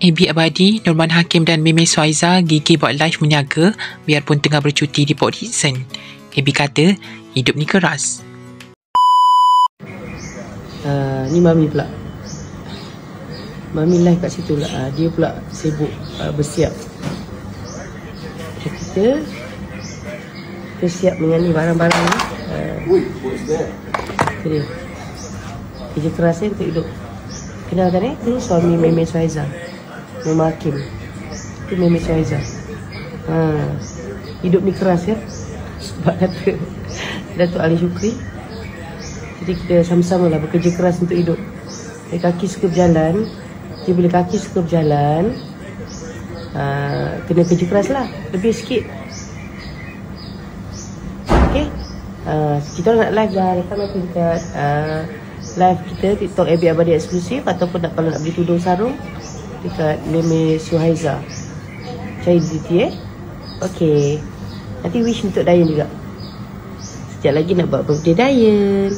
AB Abadi, Norman Hakim dan Meme Suaiza gigi buat live menyaga biarpun tengah bercuti di Port Dickson. AB kata, hidup ni keras. Ni Mami pula. Mami live kat situ lah. Dia pula sibuk bersiap. Kita siap dengan ni barang-barang ni. Dia kerja keras untuk hidup. Kenalkan tu suami Meme Suaiza, Norman Hakim. Tu Meme Suaiza. Hidup ni keras ya. Sebab kata Datuk Ali Shukri. Jadi kita sama-sama lah bekerja keras untuk hidup. Kaki suka berjalan. Jadi bila kaki suka berjalan, kena kerja keras lah. Lebih sikit. Okay. Kita nak live dah. Lepas nanti dekat live kita TikTok AB Abadi eksklusif. Ataupun kalau nak beli tudung sarung dekat Meme Suaiza. Cari DT Okay. Nanti wish untuk Dayan juga. Sekejap lagi nak buat birthday Dayan.